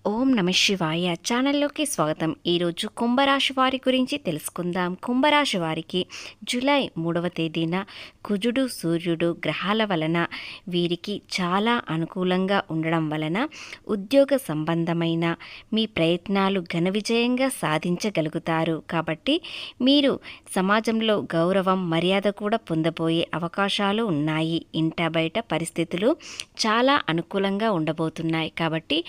ఓం నమ శివాయ ఛానల్లోకి స్వాగతం. ఈరోజు కుంభరాశి వారి గురించి తెలుసుకుందాం. కుంభరాశి వారికి జూలై 3వ తేదీన కుజుడు సూర్యుడు గ్రహాల వలన వీరికి చాలా అనుకూలంగా ఉండడం వలన ఉద్యోగ సంబంధమైన మీ ప్రయత్నాలు ఘన విజయంగా సాధించగలుగుతారు. కాబట్టి మీరు సమాజంలో గౌరవం మర్యాద కూడా పొందబోయే అవకాశాలు ఉన్నాయి. ఇంట బయట పరిస్థితులు చాలా అనుకూలంగా ఉండబోతున్నాయి. కాబట్టి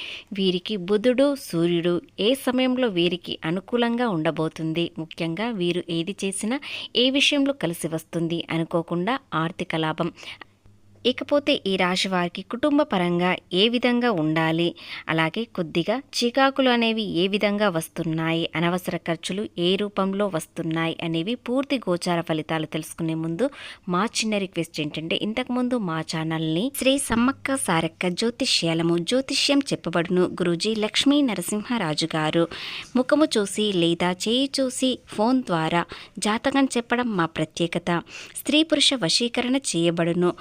వీరికి బుధుడు సూర్యుడు ఏ సమయంలో వీరికి అనుకూలంగా ఉండబోతుంది, ముఖ్యంగా వీరు ఏది చేసినా ఏ విషయంలో కలిసి వస్తుంది అనుకోకుండా ఆర్థిక లాభం. ఇకపోతే ఈ రాశి వారికి కుటుంబ పరంగా ఏ విధంగా ఉండాలి, అలాగే కొద్దిగా చికాకులు అనేవి ఏ విధంగా వస్తున్నాయి, అనవసర ఖర్చులు ఏ రూపంలో వస్తున్నాయి అనేవి పూర్తి గోచార ఫలితాలు తెలుసుకునే ముందు మా చిన్న రిక్వెస్ట్ ఏంటంటే, ఇంతకుముందు మా ఛానల్ని శ్రీ సమ్మక్క సారక్క జ్యోతిష్యం చెప్పబడును గురూజీ లక్ష్మీ నరసింహరాజు గారు ముఖము చూసి లేదా చేయి చూసి ఫోన్ ద్వారా జాతకం చెప్పడం మా ప్రత్యేకత. స్త్రీ పురుష వశీకరణ చేయబడును.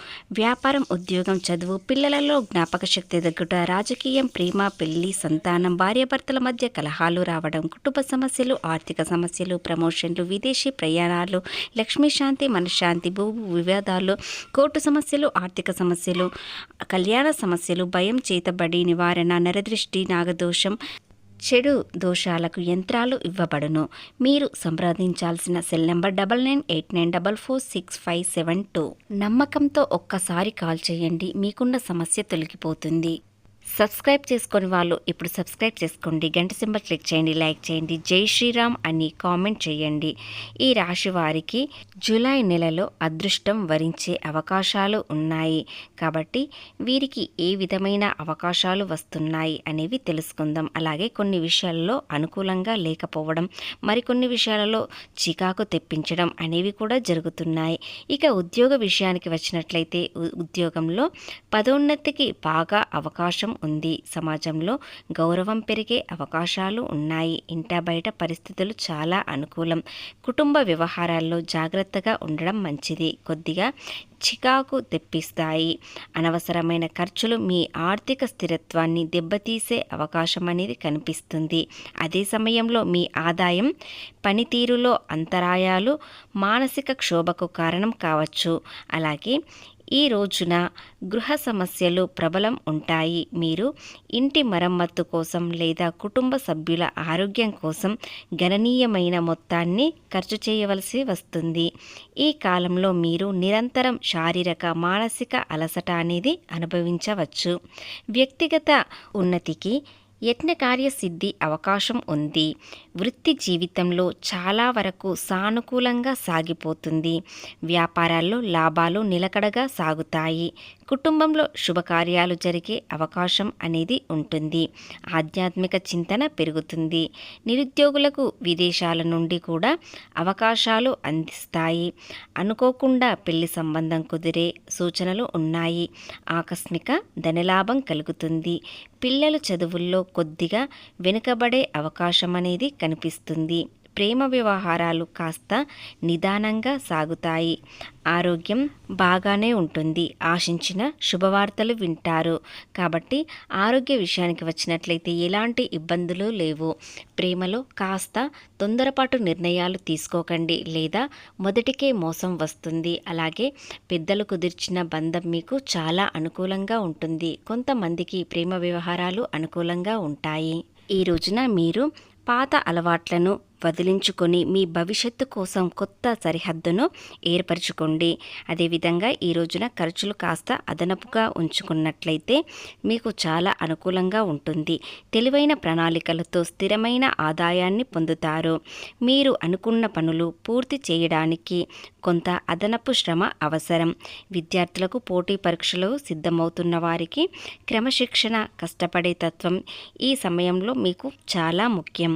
వ్యాపారం, ఉద్యోగం, చదువు, పిల్లలలో జ్ఞాపక శక్తి తగ్గుట, రాజకీయం, ప్రేమ, పెళ్లి, సంతానం, భార్యాభర్తల మధ్య కలహాలు రావడం, కుటుంబ సమస్యలు, ఆర్థిక సమస్యలు, ప్రమోషన్లు, విదేశీ ప్రయాణాలు, లక్ష్మీ శాంతి, మనశ్శాంతి, భూ వివాదాలు, కోర్టు సమస్యలు, ఆర్థిక సమస్యలు, కళ్యాణ సమస్యలు, భయం, చేతబడి నివారణ, నరదృష్టి, నాగదోషం, చెడు దోషాలకు యంత్రాలు ఇవ్వబడును. మీరు సంప్రదించాల్సిన సెల్ నెంబర్ 9989446572. నమ్మకంతో ఒక్కసారి కాల్ చేయండి, మీకున్న సమస్య తొలగిపోతుంది. సబ్స్క్రైబ్ చేసుకొని వాళ్ళు ఇప్పుడు సబ్స్క్రైబ్ చేసుకోండి, గంట సింబల్ క్లిక్ చేయండి, లైక్ చేయండి, జై శ్రీరామ్ అని కామెంట్ చేయండి. ఈ రాశి వారికి జూలై నెలలో అదృష్టం వరించే అవకాశాలు ఉన్నాయి. కాబట్టి వీరికి ఏ విధమైన అవకాశాలు వస్తున్నాయి అనేవి తెలుసుకుందాం. అలాగే కొన్ని విషయాల్లో అనుకూలంగా లేకపోవడం, మరికొన్ని విషయాలలో చికాకు తెప్పించడం అనేవి కూడా జరుగుతున్నాయి. ఇక ఉద్యోగ విషయానికి వచ్చినట్లయితే ఉద్యోగంలో పదోన్నతికి బాగా అవకాశం ఉంది. సమాజంలో గౌరవం పెరిగే అవకాశాలు ఉన్నాయి. ఇంట బయట పరిస్థితులు చాలా అనుకూలం. కుటుంబ వ్యవహారాల్లో జాగ్రత్తగా ఉండడం మంచిది. కొద్దిగా చికాకు తెప్పిస్తాయి. అనవసరమైన ఖర్చులు మీ ఆర్థిక స్థిరత్వాన్ని దెబ్బతీసే అవకాశం అనేది కనిపిస్తుంది. అదే సమయంలో మీ ఆదాయం పనితీరులో అంతరాయాలు మానసిక క్షోభకు కారణం కావచ్చు. అలాగే ఈ రోజున గృహ సమస్యలు ప్రబలం ఉంటాయి. మీరు ఇంటి మరమ్మత్తు కోసం లేదా కుటుంబ సభ్యుల ఆరోగ్యం కోసం గణనీయమైన మొత్తాన్ని ఖర్చు చేయవలసి వస్తుంది. ఈ కాలంలో మీరు నిరంతరం శారీరక మానసిక అలసట అనేది అనుభవించవచ్చు. వ్యక్తిగత ఉన్నతికి యత్న కార్యసిద్ధి అవకాశం ఉంది. వృత్తి జీవితంలో చాలా వరకు సానుకూలంగా సాగిపోతుంది. వ్యాపారాల్లో లాభాలు నిలకడగా సాగుతాయి. కుటుంబంలో శుభకార్యాలు జరిగే అవకాశం అనేది ఉంటుంది. ఆధ్యాత్మిక చింతన పెరుగుతుంది. నిరుద్యోగులకు విదేశాల నుండి కూడా అవకాశాలు అందిస్తాయి. అనుకోకుండా పెళ్లి సంబంధం కుదిరే సూచనలు ఉన్నాయి. ఆకస్మిక ధనలాభం కలుగుతుంది. పిల్లల చదువుల్లో కొద్దిగా వెనుకబడే అవకాశం అనేది కనిపిస్తుంది. ప్రేమ వ్యవహారాలు కాస్త నిదానంగా సాగుతాయి. ఆరోగ్యం బాగానే ఉంటుంది. ఆశించిన శుభవార్తలు వింటారు. కాబట్టి ఆరోగ్య విషయానికి వచ్చినట్లయితే ఎలాంటి ఇబ్బందులు లేవు. ప్రేమలో కాస్త తొందరపాటు నిర్ణయాలు తీసుకోకండి, లేదా మొదటికే మోసం వస్తుంది. అలాగే పెద్దలు కుదిర్చిన బంధం మీకు చాలా అనుకూలంగా ఉంటుంది. కొంతమందికి ప్రేమ వ్యవహారాలు అనుకూలంగా ఉంటాయి. ఈ రోజున మీరు పాత అలవాట్లను వదిలించుకొని మీ భవిష్యత్తు కోసం కొత్త సరిహద్దును ఏర్పరచుకోండి. అదేవిధంగా ఈ రోజున ఖర్చులు కాస్త అదనపుగా ఉంచుకున్నట్లయితే మీకు చాలా అనుకూలంగా ఉంటుంది. తెలివైన ప్రణాళికలతో స్థిరమైన ఆదాయాన్ని పొందుతారు. మీరు అనుకున్న పనులు పూర్తి చేయడానికి కొంత అదనపు శ్రమ అవసరం. విద్యార్థులకు పోటీ పరీక్షలు సిద్ధమవుతున్న వారికి క్రమశిక్షణ, కష్టపడే తత్వం ఈ సమయంలో మీకు చాలా ముఖ్యం.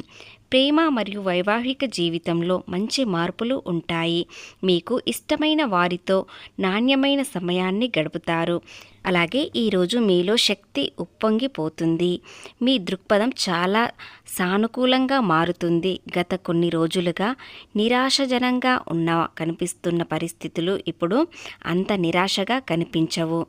ప్రేమ మరియు వైవాహిక జీవితంలో మంచి మార్పులు ఉంటాయి. మీకు ఇష్టమైన వారితో నాణ్యమైన సమయాన్ని గడుపుతారు. అలాగే ఈరోజు మీలో శక్తి ఉప్పొంగిపోతుంది. మీ దృక్పథం చాలా సానుకూలంగా మారుతుంది. గత కొన్ని రోజులుగా నిరాశజనంగా కనిపిస్తున్న పరిస్థితులు ఇప్పుడు అంత నిరాశగా కనిపించవు.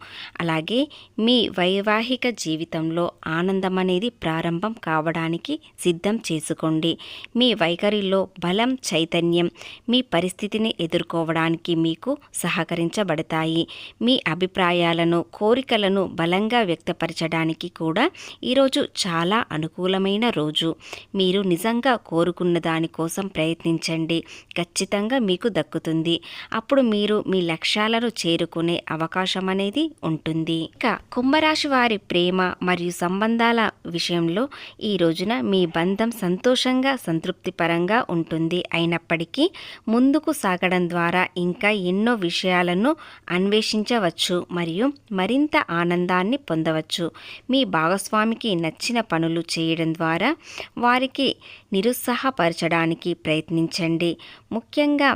అలాగే మీ వైవాహిక జీవితంలో ఆనందం అనేది ప్రారంభం కావడానికి సిద్ధం చేసుకోండి. మీ వైఖరిలో బలం, చైతన్యం మీ పరిస్థితిని ఎదుర్కోవడానికి మీకు సహకరించబడతాయి. మీ అభిప్రాయాలను, కోరికలను బలంగా వ్యక్తపరచడానికి కూడా ఈరోజు చాలా అనుకూలమైన రోజు. మీరు నిజంగా కోరుకున్న దానికోసం ప్రయత్నించండి, ఖచ్చితంగా మీకు దక్కుతుంది. అప్పుడు మీరు మీ లక్ష్యాలను చేరుకునే అవకాశం అనేది ఉంటుంది. ఇక కుంభరాశి వారి ప్రేమ మరియు సంబంధాల విషయంలో ఈ రోజున మీ బంధం సంతోషంగా, సంతృప్తిపరంగా ఉంటుంది. అయినప్పటికీ ముందుకు సాగడం ద్వారా ఇంకా ఎన్నో విషయాలను అన్వేషించవచ్చు మరియు మరింత ఆనందాన్ని పొందవచ్చు. మీ భాగస్వామికి నచ్చిన పనులు చేయడం ద్వారా వారికి నిరుత్సాహపరచడానికి ప్రయత్నించండి. ముఖ్యంగా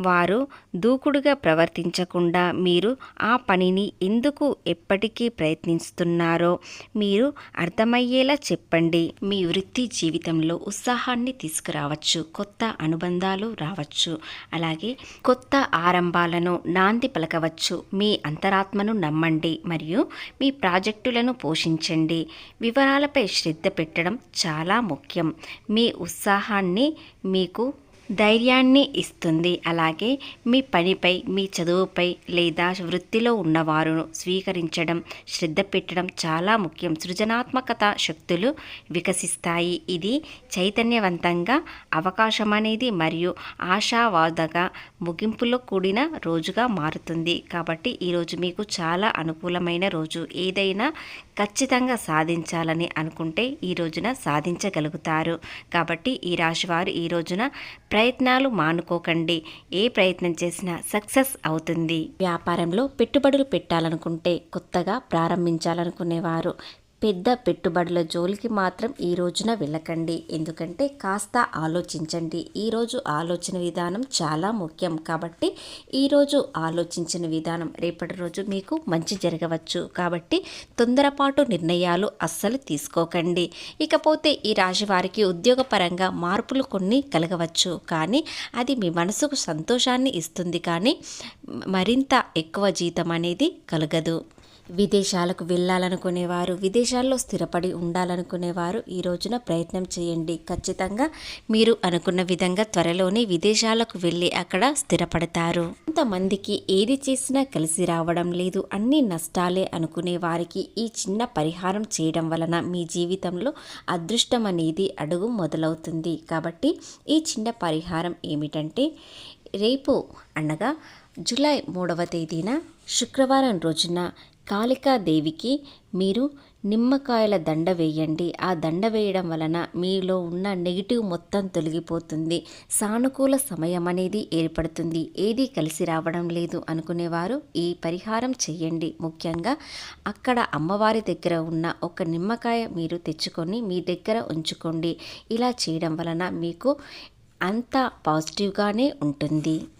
వారు దూకుడుగా ప్రవర్తించకుండా మీరు ఆ పనిని ఎందుకు ఎప్పటికీ ప్రయత్నిస్తున్నారో మీరు అర్థమయ్యేలా చెప్పండి. మీ వృత్తి జీవితంలో ఉత్సాహాన్ని తీసుకురావచ్చు, కొత్త అనుబంధాలు రావచ్చు, అలాగే కొత్త ఆరంభాలను నాంది పలకవచ్చు. మీ అంతరాత్మను నమ్మండి మరియు మీ ప్రాజెక్టులను పోషించండి. వివరాలపై శ్రద్ధ పెట్టడం చాలా ముఖ్యం. మీ ఉత్సాహాన్ని మీకు ధైర్యాన్ని ఇస్తుంది. అలాగే మీ పనిపై, మీ చదువుపై లేదా వృత్తిలో ఉన్నవారును స్వీకరించడం, శ్రద్ధ పెట్టడం చాలా ముఖ్యం. సృజనాత్మకత శక్తులు వికసిస్తాయి. ఇది చైతన్యవంతంగా అవకాశం అనేది మరియు ఆశావాదగా ముగింపులో కూడిన రోజుగా మారుతుంది. కాబట్టి ఈరోజు మీకు చాలా అనుకూలమైన రోజు. ఏదైనా ఖచ్చితంగా సాధించాలని అనుకుంటే ఈ రోజున సాధించగలుగుతారు. కాబట్టి ఈ రాశివారు ఈ రోజున ప్రయత్నాలు మానుకోకండి. ఏ ప్రయత్నం చేసినా సక్సెస్ అవుతుంది. వ్యాపారంలో పెట్టుబడులు పెట్టాలనుకుంటే, కొత్తగా ప్రారంభించాలనుకునేవారు పెద్ద పెట్టుబడుల జోలికి మాత్రం ఈ రోజున వెళ్ళకండి. ఎందుకంటే కాస్త ఆలోచించండి. ఈరోజు ఆలోచన విధానం చాలా ముఖ్యం. కాబట్టి ఈరోజు ఆలోచించిన విధానం రేపటి రోజు మీకు మంచి జరగవచ్చు. కాబట్టి తొందరపాటు నిర్ణయాలు అస్సలు తీసుకోకండి. ఇకపోతే ఈ రాశి వారికి ఉద్యోగపరంగా మార్పులు కొన్ని కలగవచ్చు, కానీ అది మీ మనసుకు సంతోషాన్ని ఇస్తుంది, కానీ మరింత ఎక్కువ జీతం అనేది కలగదు. విదేశాలకు వెళ్ళాలనుకునేవారు, విదేశాల్లో స్థిరపడి ఉండాలనుకునేవారు ఈ రోజున ప్రయత్నం చేయండి. ఖచ్చితంగా మీరు అనుకున్న విధంగా త్వరలోనే విదేశాలకు వెళ్ళి అక్కడ స్థిరపడతారు. కొంతమందికి ఏది చేసినా కలిసి రావడం లేదు, అన్ని నష్టాలే అనుకునే వారికి ఈ చిన్న పరిహారం చేయడం వలన మీ జీవితంలో అదృష్టం అనేది అడుగు మొదలవుతుంది. కాబట్టి ఈ చిన్న పరిహారం ఏమిటంటే, రేపు అనగా జూలై 3వ తేదీన శుక్రవారం రోజున కాళికాదేవికి మీరు నిమ్మకాయల దండ వేయండి. ఆ దండ వేయడం వలన మీలో ఉన్న నెగిటివ్ మొత్తం తొలగిపోతుంది. సానుకూల సమయం అనేది ఏర్పడుతుంది. ఏది కలిసి రావడం లేదు అనుకునేవారు ఈ పరిహారం చేయండి. ముఖ్యంగా అక్కడ అమ్మవారి దగ్గర ఉన్న ఒక నిమ్మకాయ మీరు తెచ్చుకొని మీ దగ్గర ఉంచుకోండి. ఇలా చేయడం వలన మీకు అంతా పాజిటివ్గానే ఉంటుంది.